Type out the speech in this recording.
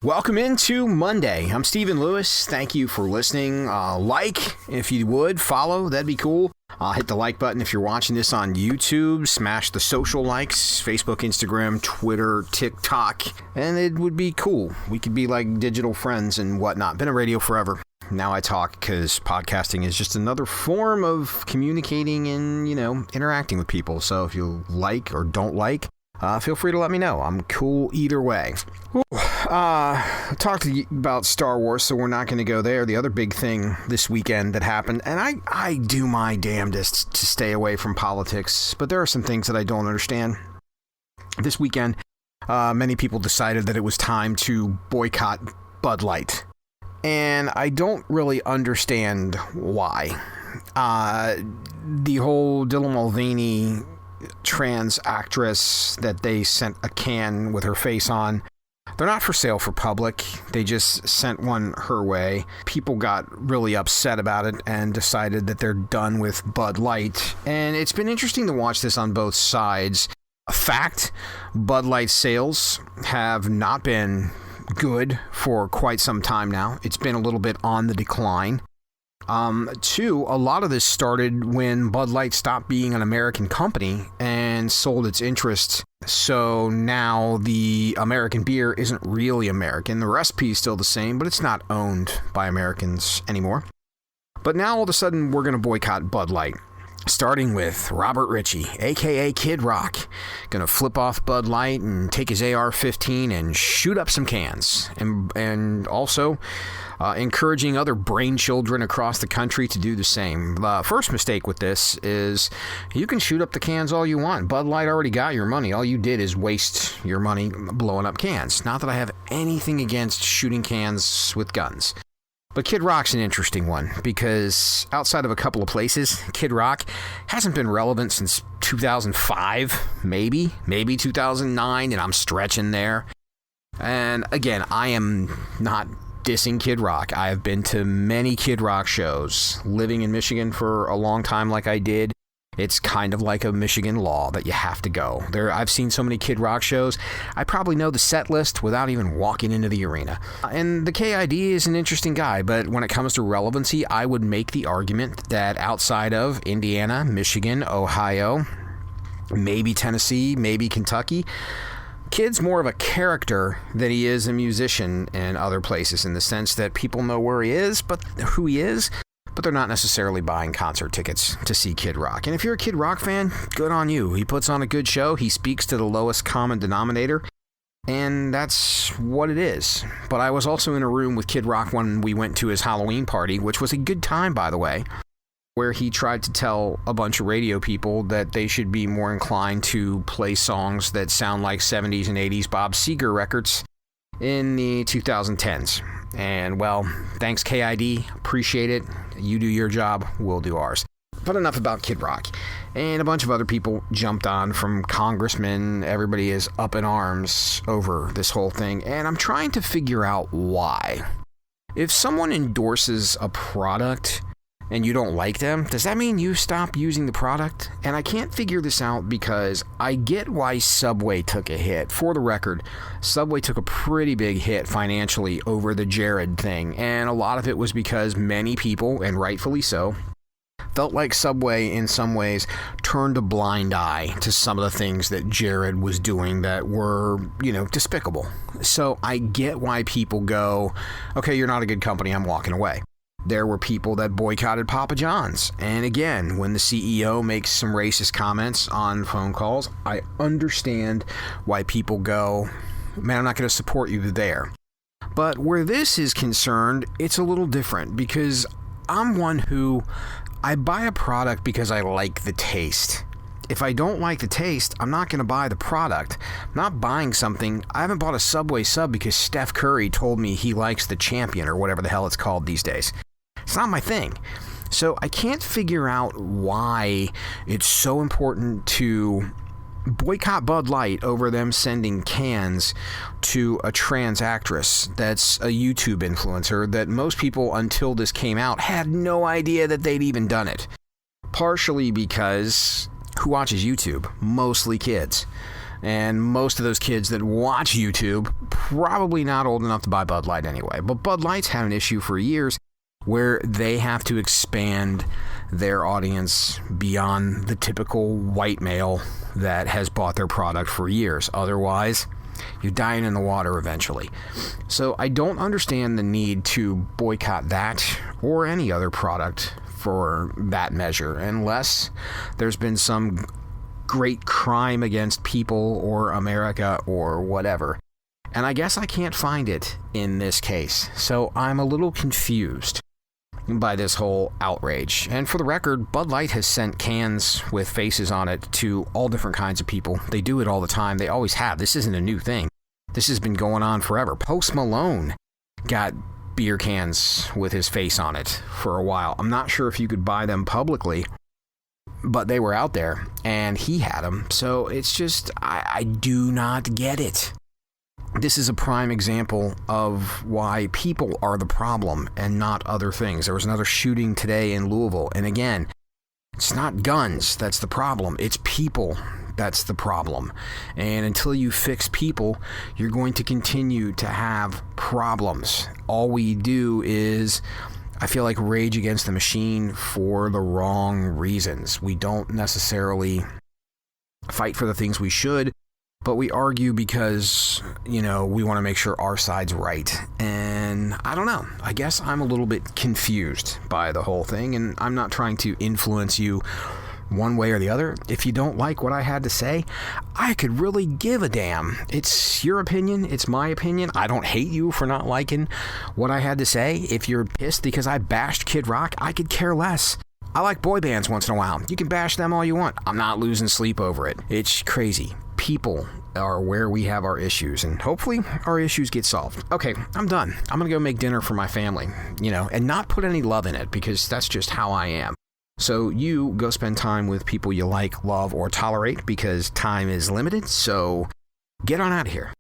Welcome into Monday. I'm Stephen Lewis. Thank you for listening. Like, if you would, follow, that'd be cool. Hit the like button if you're watching this on YouTube. Smash the social likes, Facebook, Instagram, Twitter, TikTok, and it would be cool. We could be like digital friends and whatnot. Been on radio forever. Now I talk because podcasting is just another form of communicating and, interacting with people. So if you like or don't like, feel free to let me know. I'm cool either way. Talked about Star Wars, so we're not going to go there. The other big thing this weekend that happened, and I do my damnedest to stay away from politics, but there are some things that I don't understand. This weekend, many people decided that it was time to boycott Bud Light, and I don't really understand why. The whole Dylan Mulvaney trans actress that they sent a can with her face on, they're not for sale for public. They just sent one her way. People got really upset about it and decided that they're done with Bud Light. And it's been interesting to watch this on both sides. A fact, Bud Light sales have not been good for quite some time now. It's been a little bit on the decline. Two, a lot of this started when Bud Light stopped being an American company and sold its interests. So now the American beer isn't really American. The recipe is still the same, but it's not owned by Americans anymore. But now all of a sudden we're going to boycott Bud Light. Starting with Robert Ritchie, a.k.a. Kid Rock, going to flip off Bud Light and take his AR-15 and shoot up some cans. And also encouraging other brain children across the country to do the same. The first mistake with this is you can shoot up the cans all you want. Bud Light already got your money. All you did is waste your money blowing up cans. Not that I have anything against shooting cans with guns. But Kid Rock's an interesting one because outside of a couple of places, Kid Rock hasn't been relevant since 2005, maybe 2009, and I'm stretching there. And again, I am not dissing Kid Rock. I have been to many Kid Rock shows. Living in Michigan for a long time like I did, it's kind of like a Michigan law that you have to go. I've seen so many Kid Rock shows, I probably know the set list without even walking into the arena. And the KID is an interesting guy, but when it comes to relevancy, I would make the argument that outside of Indiana, Michigan, Ohio, maybe Tennessee, maybe Kentucky, Kid's more of a character than he is a musician in other places, in the sense that people know where he is, but who he is, but they're not necessarily buying concert tickets to see Kid Rock. And if you're a Kid Rock fan, good on you. He puts on a good show. He speaks to the lowest common denominator, and that's what it is. But I was also in a room with Kid Rock when we went to his Halloween party, which was a good time, by the way, where he tried to tell a bunch of radio people that they should be more inclined to play songs that sound like 70s and 80s Bob Seger records in the 2010s. And, well, thanks, KID. Appreciate it. You do your job, we'll do ours. But enough about Kid Rock. And a bunch of other people jumped on, from congressmen. Everybody is up in arms over this whole thing. And I'm trying to figure out why. If someone endorses a product and you don't like them, does that mean you stop using the product? And I can't figure this out because I get why Subway took a hit. For the record, Subway took a pretty big hit financially over the Jared thing, and a lot of it was because many people, and rightfully so, felt like Subway in some ways turned a blind eye to some of the things that Jared was doing that were, despicable. So I get why people go, okay, you're not a good company, I'm walking away. There were people that boycotted Papa John's. And again, when the CEO makes some racist comments on phone calls, I understand why people go, man, I'm not going to support you there. But where this is concerned, it's a little different, because I'm one who, I buy a product because I like the taste. If I don't like the taste, I'm not going to buy the product. I'm not buying something. I haven't bought a Subway sub because Steph Curry told me he likes the Champion, or whatever the hell it's called these days. It's not my thing. So I can't figure out why it's so important to boycott Bud Light over them sending cans to a trans actress that's a YouTube influencer that most people, until this came out, had no idea that they'd even done it. Partially because who watches YouTube? Mostly kids. And most of those kids that watch YouTube probably not old enough to buy Bud Light anyway. But Bud Light's had an issue for years where they have to expand their audience beyond the typical white male that has bought their product for years. Otherwise, you're dying in the water eventually. So I don't understand the need to boycott that or any other product for that measure, unless there's been some great crime against people or America or whatever. And I guess I can't find it in this case. So I'm a little confused by this whole outrage. And for the record, Bud Light has sent cans with faces on it to all different kinds of people. They do it all the time. They always have. This isn't a new thing. This has been going on forever. Post Malone got beer cans with his face on it for a while. I'm not sure if you could buy them publicly, but they were out there and he had them. So it's just, I do not get it. This is a prime example of why people are the problem and not other things. There was another shooting today in Louisville. And again, it's not guns that's the problem. It's people that's the problem. And until you fix people, you're going to continue to have problems. All we do is, I feel like, rage against the machine for the wrong reasons. We don't necessarily fight for the things we should, but we argue because, we want to make sure our side's right. And I don't know. I guess I'm a little bit confused by the whole thing, and I'm not trying to influence you one way or the other. If you don't like what I had to say, I could really give a damn. It's your opinion. It's my opinion. I don't hate you for not liking what I had to say. If you're pissed because I bashed Kid Rock, I could care less. I like boy bands once in a while. You can bash them all you want. I'm not losing sleep over it. It's crazy. People are where we have our issues, and hopefully our issues get solved. Okay, I'm done. I'm going to go make dinner for my family, and not put any love in it, because that's just how I am. So you go spend time with people you like, love, or tolerate, because time is limited. So get on out of here.